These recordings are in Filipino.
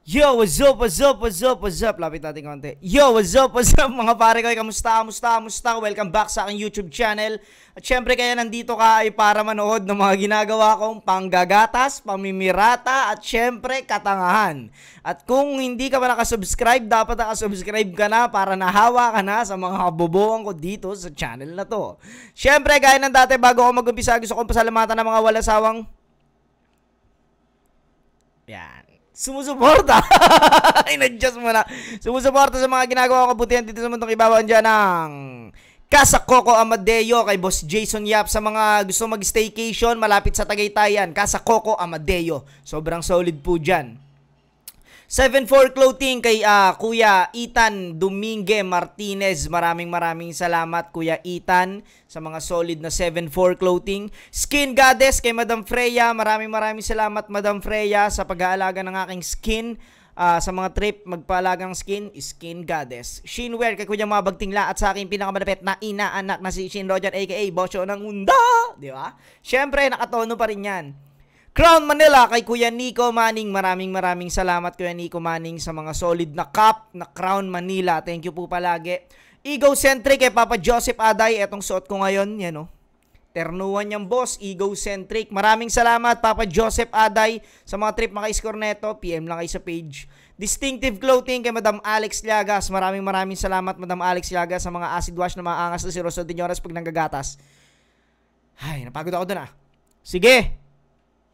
Yo, what's up, what's up, what's up, what's up? Lapit natin konti. Yo, what's up, mga pare ko? Kamusta? Welcome back sa aking YouTube channel. At syempre kaya nandito ka ay para manood ng mga ginagawa kong panggagatas, pamimirata, at syempre katangahan. At kung hindi ka pa nakasubscribe, dapat nakasubscribe ka na para nahawa ka na sa mga kabobohan ko dito sa channel na to. Syempre, gaya ng dati, bago ako mag-umpisa, gusto kong pasalamatan ng mga walasawang sumusuporta. In-adjust mo na. Sumusuporta sa mga ginagawa ko kabutihan dito sa mundong ibabaw dyan ng Casa Coco Amadeo, kay Boss Jason Yap. Sa mga gusto mag-staycation malapit sa Tagaytayan, Casa Coco Amadeo. Sobrang solid po dyan. 7-4 Clothing kay Kuya Ethan Domingue Martinez. Maraming salamat Kuya Ethan sa mga solid na 7-4 Clothing. Skin Goddess kay Madam Freya. Maraming salamat Madam Freya sa pag-aalaga ng aking skin. Sa mga trip magpaalaga ng skin, Skin Goddess. Shinwear kay Kuya Mabagtingla at sa aking pinakamalapit na inaanak na si Shin Rojan aka Bosyo ng Unda. Di ba? Syempre nakatono pa rin yan. Crown Manila kay Kuya Nico Manning. Maraming salamat Kuya Nico Manning sa mga solid na cup na Crown Manila. Thank you po palagi. Egocentric kay Papa Joseph Aday. Etong suot ko ngayon, yan o. Ternuan niyang boss, Egocentric. Maraming salamat Papa Joseph Aday sa mga trip maka-score neto. PM lang kayo sa page. Distinctive Clothing kay Madam Alex Llagas. Maraming salamat Madam Alex Llagas sa mga acid wash na maangas na si Rosso Diñoras pag nanggagatas. Ay, napagod ako dun Sige.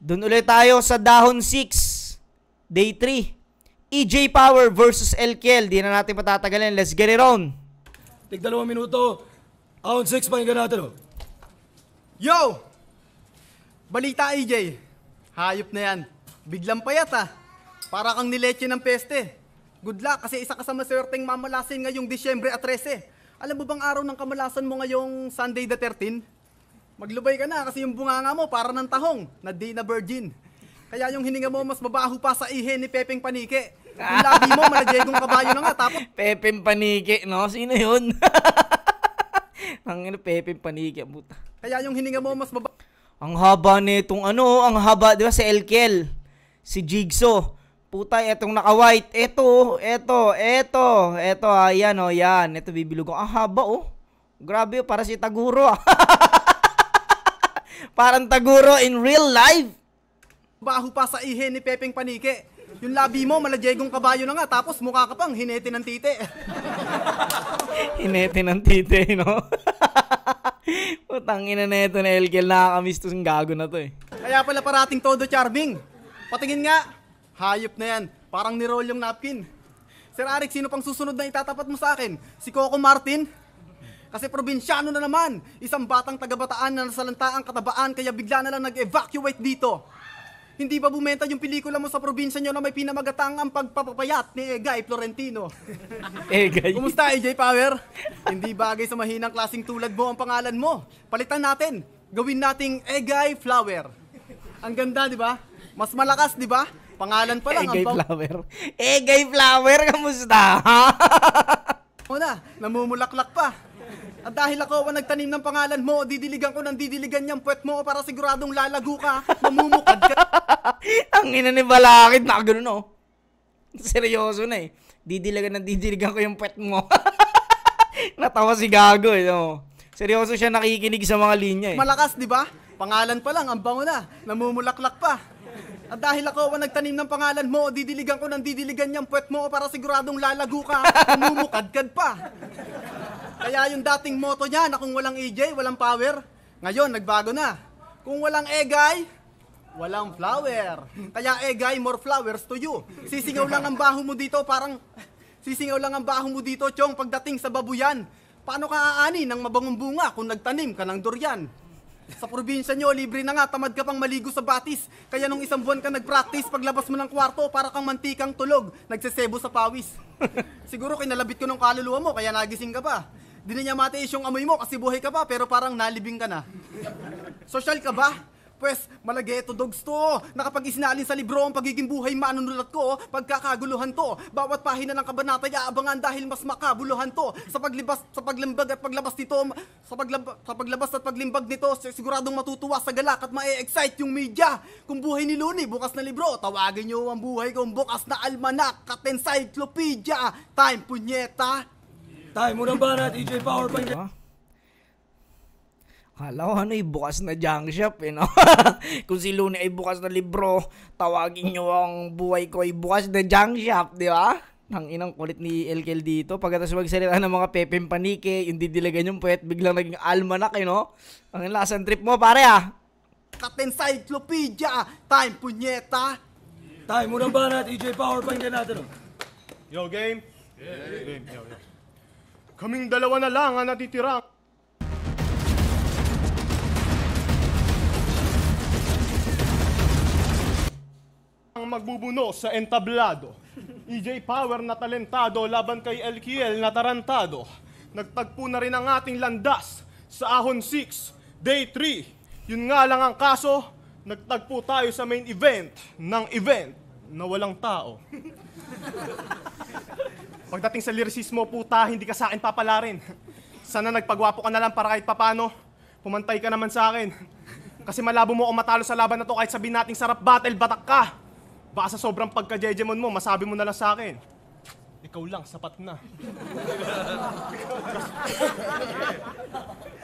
Doon ulit tayo sa Dahon 6, Day 3. EJ Power versus LKL. Di na natin patatagalin. Let's get it on. Tig 2 minuto. Round 6, pakinggan natin Yo! Balita EJ. Hayop na yan. Biglang payat Para kang nileche ng peste. Good luck kasi isa ka sa maswerteng mamalasin ngayong Disyembre 13. Alam mo bang araw ng kamalasan mo ngayong Sunday the 13? Maglubay ka na kasi yung bunganga mo para ng tahong na di na virgin. Kaya yung hininga mo mas mabaho pa sa ihe ni Pepeng Panike. Yung labi mo malajegong kabayo na nga tapos Pepeng Panike, no? Sino yun? Ang Pepeng Panike, puta. Kaya yung hininga mo mas mabaho. Ang haba nitong ang haba, di ba si LKL? Si Jigsaw. Puta, etong naka-white. Eto, ayan yan. Ito bibilog ko. Ang haba Grabe para si Taguro Parang Taguro in real life. Baho pa sa ihe ni Pepeng Panike. Yung labi mo malajegong kabayo na nga tapos mukha ka pang hinete ng tite. Hinete ng tite, no? Putang ina na ito na LKL. Nakakamiss to yung gago na to Kaya pala parating todo charming. Patingin nga. Hayop na yan. Parang nirol yung napkin. Sir Arik, sino pang susunod na itatapat mo sa akin? Si Coco Martin? Kasi probinsyano na naman. Isang batang taga-Bataan na nasalanta ang katabaan kaya bigla na lang nag-evacuate dito. Hindi ba bumenta yung pelikula mo sa probinsya nyo na may pinamagatang ang pagpapapayat ni Egay Florentino? Egay? Kumusta EJ Power? Hindi bagay sa mahinang klaseng tulad mo ang pangalan mo. Palitan natin. Gawin nating Egay Flower. Ang ganda, di ba? Mas malakas, di ba? Pangalan pa lang. Egay Flower. Egay Flower, kamusta? Una, namumulaklak pa. At dahil ako ang nagtanim ng pangalan mo, didiligan ko ng didiligan niyang puwet mo para siguradong lalago ka, mamumukad ka. Ang ina ni Balakid, nakagano Seryoso na didiligan ko yung puwet mo. Natawa si Gago no? Seryoso siya nakikinig sa mga linya Malakas, di ba? Pangalan pa lang, ang bango na, namumulaklak pa. At dahil ako ang nagtanim ng pangalan mo, didiligan ko ng didiligan niyang puwet mo para siguradong lalago ka, mamumukadkad pa. Kaya yung dating motto niya na kung walang EJ, walang power, ngayon nagbago na. Kung walang Egay, walang flower. Kaya Egay, more flowers to you. Sisingaw lang ang baho mo dito, Chong, pagdating sa babuyan. Paano ka aani ng mabangong bunga kung nagtanim ka ng durian? Sa probinsya nyo, libre na nga, tamad ka pang maligo sa batis. Kaya nung isang buwan ka nag-practice, paglabas mo ng kwarto, para kang mantikang tulog, nagsesebo sa pawis. Siguro kinalabit ko ng kaluluwa mo, kaya nagising ka pa. Di na niya matiis yung amoy mo kasi buhay ka pa, pero parang nalibing ka na. Social ka ba? Pwes, malageto dogs to, na kapag isinalin sa libro ang pagiging buhay manunulat ko, pagkakaguluhan to. Bawat pahina ng kabanata ay aabangan dahil mas makabuluhan to. Sa paglimbag at paglabas nito, sa paglabas at paglimbag nito, siguradong matutuwa sa galak at ma-excite yung media. Kung buhay ni Looney, bukas na libro, tawagin nyo ang buhay kong bukas na almanak at encyclopedia. Time, punyeta! Time, unang banat, EJ PowerPoint. Akala ko ano bukas na junk shop no? Kung si Looney ay bukas na libro, tawagin nyo ang buhay ko ay bukas na junk shop, di ba? Ang inang kulit ni Elkel dito. Pagkatapos magsalita ng mga pepeng panike, yung didilagan yung puwet, biglang naging almanak, no? Ang lasan trip mo, pare, At encyclopedia! Time, punyeta! Time, unang banat, EJ PowerPoint natin. Yo, game? Game, yo. Kaming dalawa na lang ang natitira. Ang magbubuno sa entablado. EJ Power na talentado laban kay LKL na tarantado. Nagtagpo na rin ang ating landas sa Ahon 6, Day 3. Yun nga lang ang kaso, nagtagpo tayo sa main event ng event na walang tao. Pagdating sa lirisismo, puta, hindi ka sa akin papalarin. Sana nagpagwapo ka na lang para kahit papano, pumantay ka naman sa akin. Kasi malabo mo ako matalo sa laban na to kahit sabihin nating sarap battle, batak ka. Baka sa sobrang pagka-jegemon mo, masabi mo na lang sa akin. Ikaw lang, sapat na.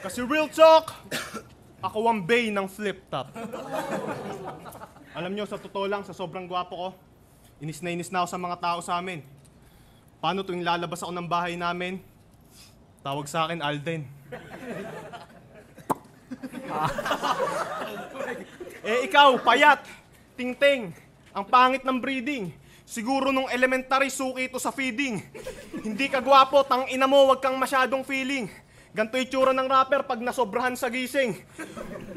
Kasi real talk, ako ang bay ng flip top. Alam nyo, sa totoo lang, sa sobrang gwapo ko, inis na ako sa mga tao sa amin. Paano tuwing lalabas ako ng bahay namin, tawag sa akin Alden. Ikaw, payat, tingting, ang pangit ng breeding. Siguro nung elementary suki ito sa feeding. Hindi ka gwapo, tang ina mo, wag kang masyadong feeling. Ganto itsura ng rapper pag nasobrahan sa gising.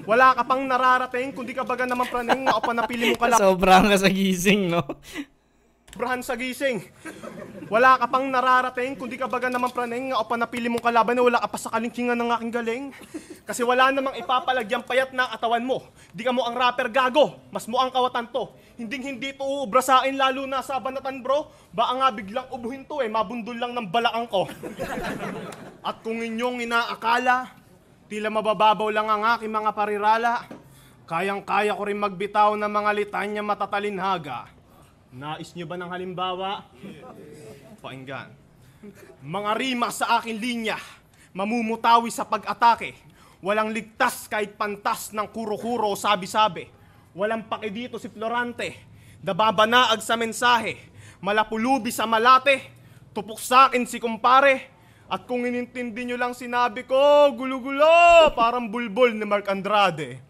Wala ka pang nararating, kundi ka baga naman praning, o panapili mo ka lang. Sobrang ka sa gising, no? Sobrahan sa gising. Wala ka pang nararating, kundi ka baga naman praning, o panapili mong kalaban na wala ka pa sa kalingkingan ng aking galing. Kasi wala namang ipapalagyang payat na katawan mo. Di ka mo ang rapper gago, mas mo ang kawatan to. Hindi to uubra sa akin lalo na sa banatan bro. Baka nga biglang ubuhin to mabundol lang ng balakang ko. At kung inyong inaakala, tila mabababaw lang ang aking mga parirala, kayang-kaya ko rin magbitaw ng mga litanya matatalinhaga. Nais nyo ba ng halimbawa? Pakinggan. Mga rima sa aking linya, mamumutawi sa pag-atake. Walang ligtas kahit pantas ng kuro-kuro sabi-sabi. Walang paki dito si Florante, nababanaag sa mensahe. Malapulubi sa malate, tupok sa akin si kumpare. At kung inintindi nyo lang sinabi ko, gulo-gulo, parang bulbol ni Mark Andrade.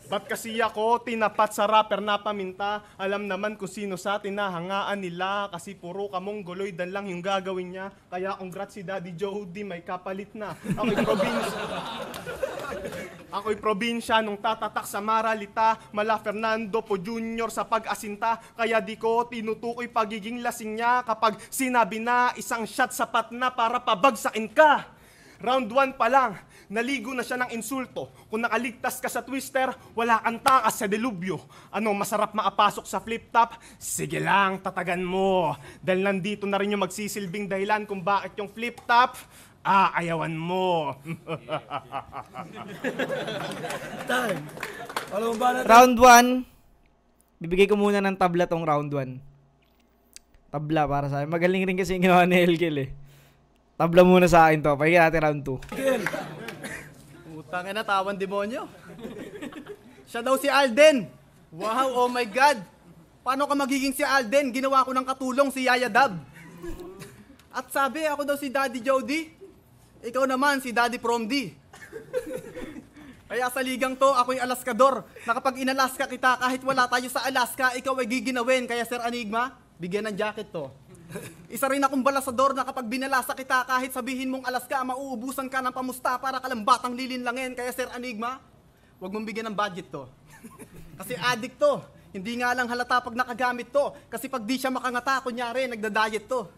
Ba't kasi ako tinapat sa rapper na paminta? Alam naman kung sino sa tinahangaan nila. Kasi puro kamong guloy dan lang yung gagawin niya. Kaya congrats si Daddy Jody, may kapalit na. Ako'y probinsya nung tatatak sa Maralita. Mala Fernando po Jr. sa pag-asinta. Kaya di ko tinutukoy pagiging lasing niya. Kapag sinabi na isang shot sapat na para pabagsakin ka. Round 1 pa lang, naligo na siya ng insulto. Kung nakaligtas ka sa twister, wala kang takas sa delubyo. Ano, masarap maapasok sa flip-top? Sige lang, tatagan mo. Dahil nandito na rin yung magsisilbing dahilan kung bakit yung flip-top, ayawan mo. Time. Alam mo ba natin? Round 1, bibigay ko muna ng tabla tong round 1. Tabla para sa akin. Magaling rin kasi yung ginawa ni Elkel Tabla muna sa akin to. Pakinggan natin round 2. Utang na tawan demonyo. Siya daw si Alden. Wow, oh my God. Paano ka magiging si Alden? Ginawa ko ng katulong si Yaya Dab. At sabi, ako daw si Daddy Jody. Ikaw naman si Daddy Promdi. Kaya sa ligang to, ako'y Alaskador. Na kapag inalaska kita, kahit wala tayo sa Alaska, ikaw ay giginawin. Kaya Sir Enigma, bigyan ng jacket to. Isa rin akong balasador na kapag binalasa kita, kahit sabihin mong Alaska, mauubusan ka ng pamusta para ka lang batang lilinlangin. Kaya Sir Enigma, huwag mong bigyan ng budget to. Kasi addict to. Hindi nga lang halata pag nakagamit to. Kasi pag di siya makangata, kunyari, nagda-diet to.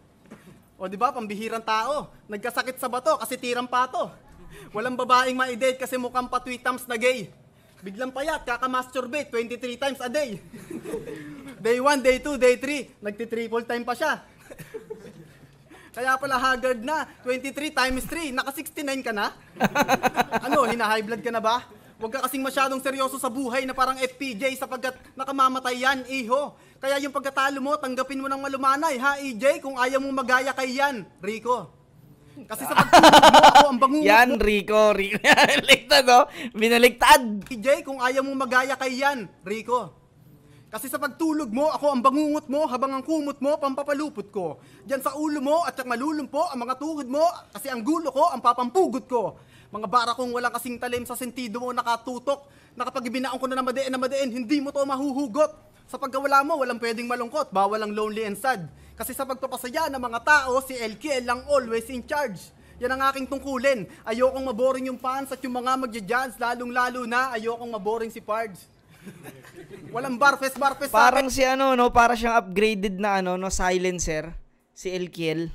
O di ba, pambihirang tao. Nagkasakit sa bato kasi tirang pato. Walang babaeng ma-date kasi mukhang patwitams na gay. Biglang payat, kaka-masturbate 23 times a day. Day 1, day 2, day 3, nagti-triple time pa siya. Kaya pala haggard na, 23 times 3, naka 69 ka na? Ano, hina-high blood ka na ba? Huwag ka kasing masyadong seryoso sa buhay na parang FPJ sapagkat nakamamatay yan, iho. Kaya yung pagkatalo mo, tanggapin mo ng malumanay, ha, EJ? Kung ayaw mo magaya kay yan, Rico. Kasi sa pagtulog mo, ako ang bangungot Yan, mo. Rico. Binaligtad, oh. Binaliktad. EJ, kung ayaw mo magaya kay yan, Rico. Kasi sa pagtulog mo, ako ang bangungot mo, habang ang kumot mo, pampapalupot ko. Diyan sa ulo mo, at saka malulumpo ang mga tuhod mo, kasi ang gulo ko, ang papampugot ko. Mga bara kong walang kasing talim sa sentido mo nakatutok, na kapag ibinaon ko na madiin, hindi mo to mahuhugot. Sa pagkawala mo, walang pwedeng malungkot, bawal ang lonely and sad. Kasi sa pagpapasaya ng mga tao, si LKL lang always in charge. Yan ang aking tungkulin. Ayokong maboring yung fans at yung mga magja-judge, lalong-lalo na ayokong maboring si Pards. Walang barfes Parang si ano, no? Para siyang upgraded na ano, no? Silencer. Si LKL.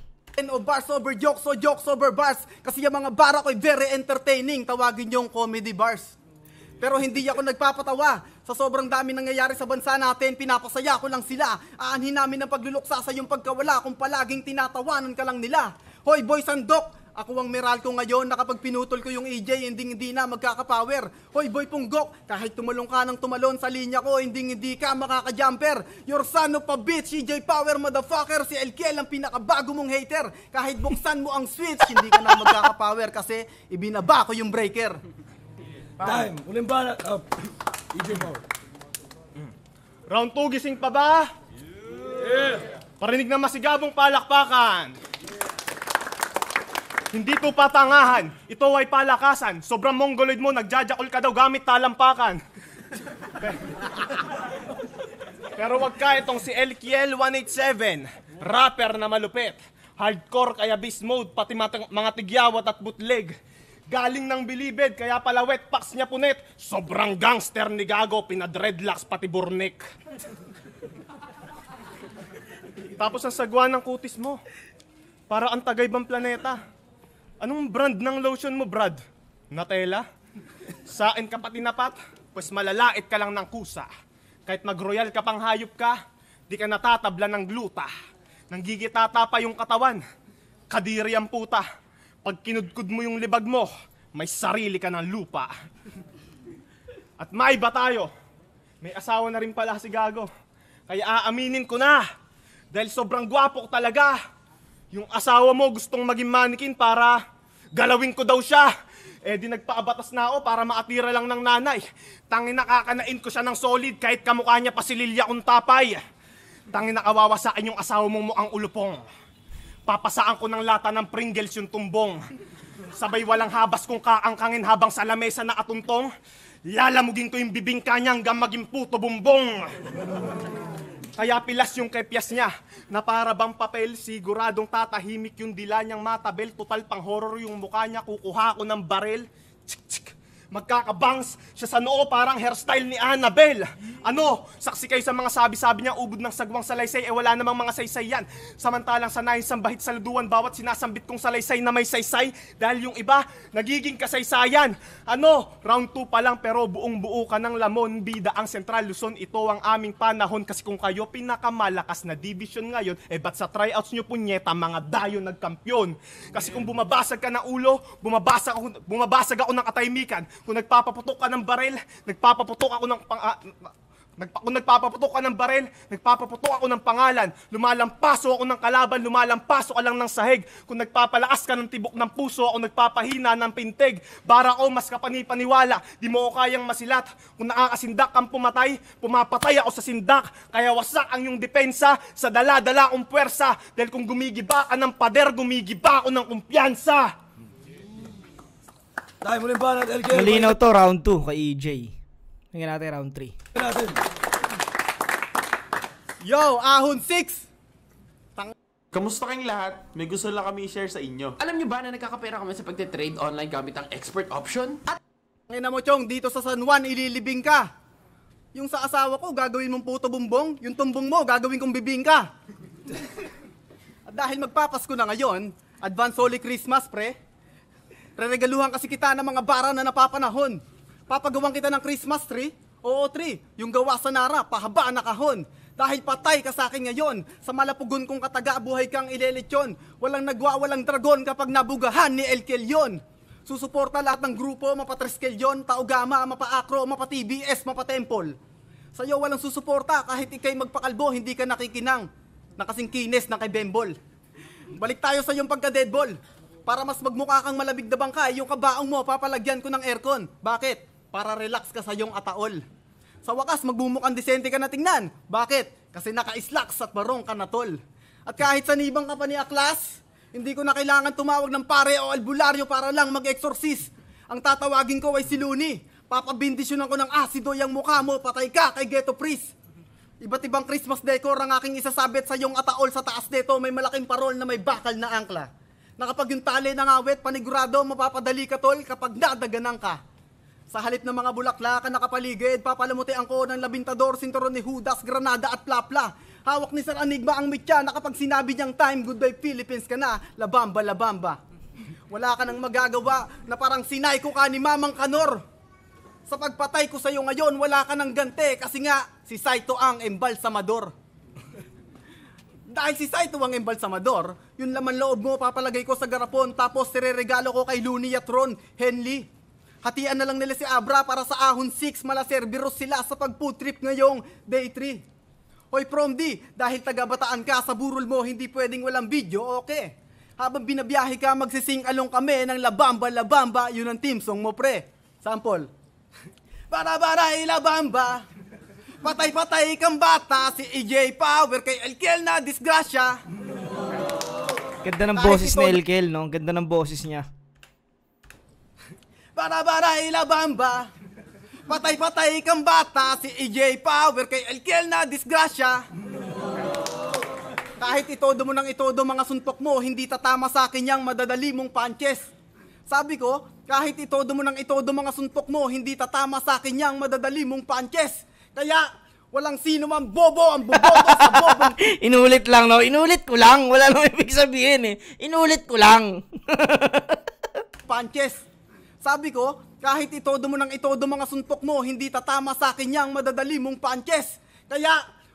O bars over jokes o jokes over bars. Kasi yung mga bara ko'y very entertaining. Tawagin yung comedy bars. Pero hindi ako nagpapatawa. Sa sobrang dami nangyayari sa bansa natin, pinapasaya ko lang sila. Aanhin namin ang pagluluksa sa iyong pagkawala kung palaging tinatawanan ka lang nila. Hoy boy sandok! Ako ang Meralco ngayon na kapag pinutol ko yung EJ, hindi na magkakapower. Hoy boy punggok, kahit tumalong ka ng tumalon sa linya ko, hindi ka makaka-jumper. Your son of a bitch, EJ Power motherfucker, si LKL ang pinakabago mong hater. Kahit buksan mo ang switch, hindi ka na magkakapower kasi ibinaba ko yung breaker. Time. Uling banat. EJ Power. Round 2, gising pa ba? Parinig na masigabong palakpakan. Hindi to patangahan, ito ay palakasan. Sobrang mongoloid mo, nagjajakol ka daw gamit talampakan. Pero wag ka, itong si LKL 187, rapper na malupit. Hardcore kaya beast mode, pati mga tigyawat at bootleg. Galing ng bilibid, kaya pala wet packs niya punit. Sobrang gangster ni Gago, pinadreadlocks pati burnik. Tapos ang sagwa ng kutis mo, para ang tagaybang planeta. Anong brand ng lotion mo, Brad? Nutella? Sain ka pa tinapat? Pues malalait ka lang ng kusa. Kahit mag-royal ka pang hayop ka, di ka natatabla ng gluta. Nanggigitata pa yung katawan. Kadiri ang puta. Pag kinudkud mo yung libag mo, may sarili ka ng lupa. At maiba tayo. May asawa na rin pala si Gago. Kaya aaminin ko na. Dahil sobrang gwapo ko talaga. Yung asawa mo gustong maging mannequin para galawin ko daw siya. Eh di nagpaabatas na ako para maatira lang ng nanay. Tangin nakakanain ko siya ng solid kahit kamukha niya pa si Lilia Untapay. Tangin nakawawa sa akin yung asawa mong mukhang ulupong. Papasaan ko ng lata ng Pringles yung tumbong. Sabay walang habas kong kaangkangin habang sa lamesa na atuntong. Lalamugin ko yung bibingka niya hanggang maging puto bumbong. Kaya pilas yung kepyas niya, na para bang papel, siguradong tatahimik yung dila niyang matabel, total pang horror yung mukha niya, kukuha ko ng barel. Tsik, tsik. Magkakabangs siya sa noo parang hairstyle ni Annabelle. Ano, saksi kayo sa mga sabi-sabi niya, ubod ng sagwang salaysay, wala namang mga saysay yan. Samantalang sanayin sambahit sa luduan, bawat sinasambit kong salaysay na may saysay, dahil yung iba, nagiging kasaysayan. Ano, round 2 pa lang pero buong buo ka ng lamon, bida ang Central Luzon, ito ang aming panahon, kasi kung kayo pinakamalakas na division ngayon, ba't sa tryouts nyo punyeta, mga dayo nagkampyon. Kasi kung bumabasag ka ng ulo, bumabasag ako ng katahimikan. Kung nagpapaputok ka ng baril, nagpapaputok ako ng kung nagpapaputok ka ng baril, nagpapaputok ako ng pangalan. Lumalampaso ako ng kalaban, lumalampaso ka lang ng sahig. Kung nagpapalakas ka ng tibok ng puso, ako nagpapahina ng pintig. Bara ko, mas kapanipaniwala, di mo ko kayang masilat. Kung nakakasindak kang pumatay, pumapatay ako sa sindak. Kaya wasak ang iyong depensa sa dala-dala kong puwersa. Dahil kung gumigiba ka ng pader, gumigiba ako ng kumpiyansa. Time. Uling banat. LKL. Malinaw to, round 2 kay EJ. Tingnan natin round 3. Natin. Yo, ahon 6! Kamusta kayong lahat? May gusto lang kami i-share sa inyo. Alam nyo ba na nagkakapera kami sa pagte-trade online gamit ang expert option? At Ngayon mo, Chong, dito sa San Juan, ililibing ka. Yung sa asawa ko, gagawin mong puto bumbong. Yung tumbong mo, gagawin kong bibingka. At dahil magpapasko na ngayon, advance Holy Christmas, pre. Reregaluhan kasi kita ng mga bara na napapanahon. Papagawan kita ng Christmas tree? Oo, tree. Yung gawa sa Nara, pahaba na kahon. Dahil patay ka sa akin ngayon, sa malapugon kong kataga, buhay kang ilelitsyon. Walang nagwa, walang dragon kapag nabugahan ni El Kelyon. Susuporta lahat ng grupo, mapa-Treskelyon, Taogama, mapa-Acro, mapa-TBS, mapa-Temple. Sa'yo walang susuporta, kahit ikay magpakalbo, hindi ka nakikinang. Nakasing kines na kay Bembol. Balik tayo sa iyong pagka-deadball. Para mas magmukha kang malabig na bangka, yung kabaong mo, papalagyan ko ng aircon. Bakit? Para relax ka sa iyong ataol. Sa wakas, magbumukhang disente ka na tingnan. Bakit? Kasi naka-slacks at barong ka na tol. At kahit sanibang ka pa ni Aklas, hindi ko na kailangan tumawag ng pare o albularyo para lang mag-exorcise. Ang tatawagin ko ay si Looney. Papabindisyonan ko ng asido yung mukha mo, patay ka kay Ghetto Priest. Iba't ibang Christmas decor ang aking isasabit sa iyong ataol sa taas nito, may malaking parol na may bakal na angkla. Na kapag yung tali ng awit, panigurado, mapapadali ka tol kapag nadaganan ka. Sa halip ng mga bulaklak na nakapaligid, papalamutian ko ng labintador, sinturon ni Judas, Granada at Plapla. Hawak ni Sir Enigma ang mitya na kapag sinabi niyang time, goodbye Philippines ka na, labamba, labamba. Wala ka nang magagawa na parang sinay ko ka ni Mamang Kanor. Sa pagpatay ko sa iyo ngayon, wala ka nang gante kasi nga si Saito ang embalsamador. Dahil si Saito ang embalsamador, yung laman loob mo papalagay ko sa garapon tapos sireregalo ko kay Looney at Ron, Henley. Hatian na lang nila si Abra para sa ahon 6, malaserbiros sila sa pag-food trip ngayong day 3. Hoy Prom D, dahil taga-Bataan ka sa burol mo, hindi pwedeng walang video, okay. Habang binabiyahe ka, magsising along kami ng labamba, labamba, yun ang team song mo pre. Sample. Bara-bara ilabamba, patay-patay kang bata, si EJ Power kay Elkel na disgrasya. Ganda ng boses ni Elkel, no? Ganda ng boses niya. Bara-bara ilabamba, patay-patay kang bata, si EJ Power kay Elkel na disgrasya. Kahit itodo mo ng itodo mga suntok mo, hindi tatama sa akin yang madadali mong punches. Sabi ko, kahit itodo mo ng itodo mga suntok mo, hindi tatama sa akin yang madadali mong punches. Kaya, walang sino man bobo ang boboto sa bobong. Inulit lang, no? Inulit ko lang. Wala nang ibig sabihin, eh. Inulit ko lang. Punches. Sabi ko, kahit itodo mo ng itodo mga suntok mo, hindi tatama sa akin yang madadali mong punches. Kaya,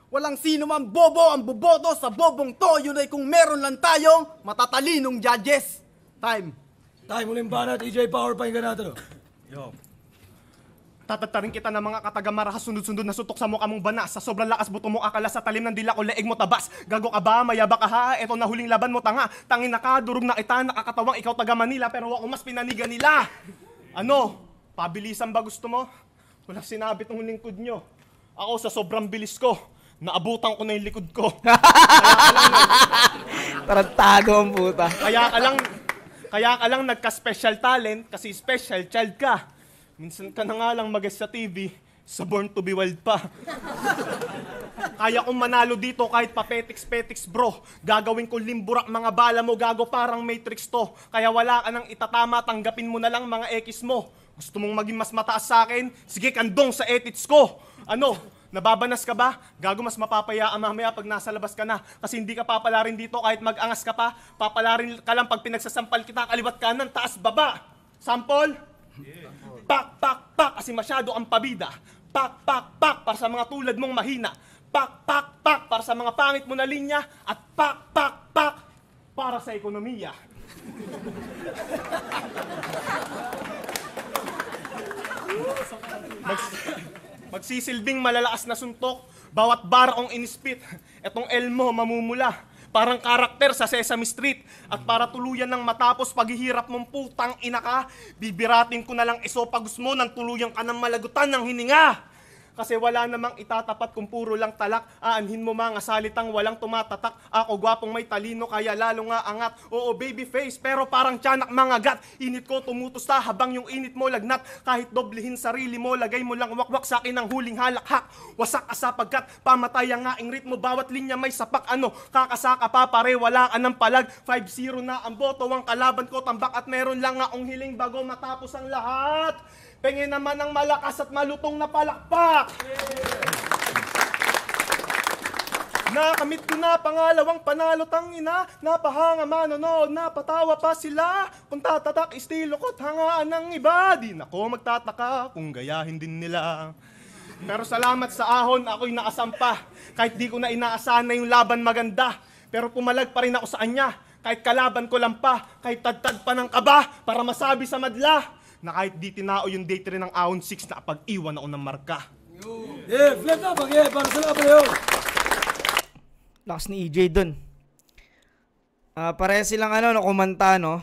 walang sino man bobo ang boboto sa bobong to. Yun ay kung meron lang tayong matatalinong judges. Time. Time uling banat, EJ Power, pakinggan natin. Yo. Tatatarin kita ng mga kataga-marahas sunod-sunod na sutok sa mukha mong bana. Sa sobrang lakas buto mo akala sa talim ng dila ko leeg mo tabas. Gago ka ba? Mayaba ka ha? Eto na huling laban mo tanga. Tangin na ka, durog na kita, nakakatawang ikaw taga Manila pero ako mas pinanigan nila. Ano? Pabilisan ba gusto mo? Wala sinabi tong lingkod nyo. Ako sa sobrang bilis ko, naabutan ko na yung likod ko. Tarantado ang puta. Kaya ka lang nagka-special talent kasi special child ka. Minsan ka na nga lang mag-guest sa TV, sa Born to be Wild pa. Kaya kong manalo dito kahit papetiks-petiks bro. Gagawin ko limburak mga bala mo, gago parang Matrix to. Kaya wala ka nang itatama, tanggapin mo na lang mga ekis mo. Gusto mong maging mas mataas sa akin? Sige, kandong sa etits ko. Ano? Nababanas ka ba? Gago mas mapapayaan mamaya pag nasa labas ka na. Kasi hindi ka papalarin dito kahit mag-angas ka pa. Papalarin ka lang pag pinagsasampal kita kaliwat kanan, taas baba. Sample? Yeah. Pak, pak, pak, kasi masyado ang pabida. Pak, pak, pak, para sa mga tulad mong mahina. Pak, pak, pak, para sa mga pangit mo na linya. At pak, pak, pak, para sa ekonomiya. Magsisilbing malalakas na suntok, bawat barakong inispit. Etong L mo mamumula. Parang karakter sa Sesame Street. At para tuluyan ng matapos paghihirap mong putang ina ka, bibiratin ko na lang esophagus mo nang tuluyan ka ng malagutan ng hininga. Kasi wala namang itatapat kung puro lang talak. Aanhin mo mga salitang walang tumatatak. Ako gwapong may talino kaya lalo nga angat. Oo baby face pero parang tiyanak mga gat. Init ko tumutusta habang yung init mo lagnat. Kahit doblehin sarili mo, lagay mo lang wakwak sa akin ng huling halakhak. Wasak ka sapagkat pamatay ang ngaing ritmo. Bawat linya may sapak ano. Kakasaka pa pare wala ka ng palag. 5-0 na ang boto ang kalaban ko tambak. At meron lang nga akong hiling bago matapos ang lahat. Pengen naman ng malakas at malutong na palakpak. Nakamit ko na pangalawang panalo tangina. Napahanga manonood, napatawa pa sila. Kung tatatak estilo ko't hangaan ng iba, di na ko magtataka kung gayahin din nila. Pero salamat sa ahon, ako'y nakasampa. Kahit di ko na inaasahan na yung laban maganda. Pero pumalag pa rin ako sa kanya. Kahit kalaban ko lang pa, kahit tadtad pa ng kaba, para masabi sa madla na kahit di tinao yung date rin ng ahon 6 na pag-iwan ako ng marka. Yeah, flat na bang para sa laban na yun. Lakas ni EJ dun. Pareha silang kumanta, no?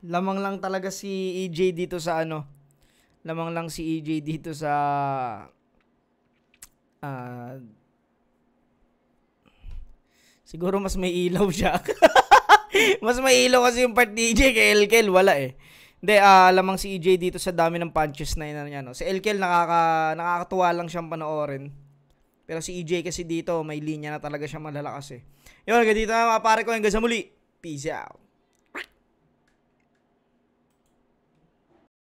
Lamang lang talaga si EJ dito sa Lamang lang si EJ dito sa siguro mas may ilaw siya. Mas may ilaw kasi yung part ni EJ kay Elkel, wala eh. Hindi, lamang si EJ dito sa dami ng punches na yun, no? Si Elkel nakakatuwa lang siyang panoorin. Pero si EJ kasi dito, may linya na talaga siya malalakas eh. Yun, hanggang dito na mga pare ko. Hanggang sa muli. Peace out.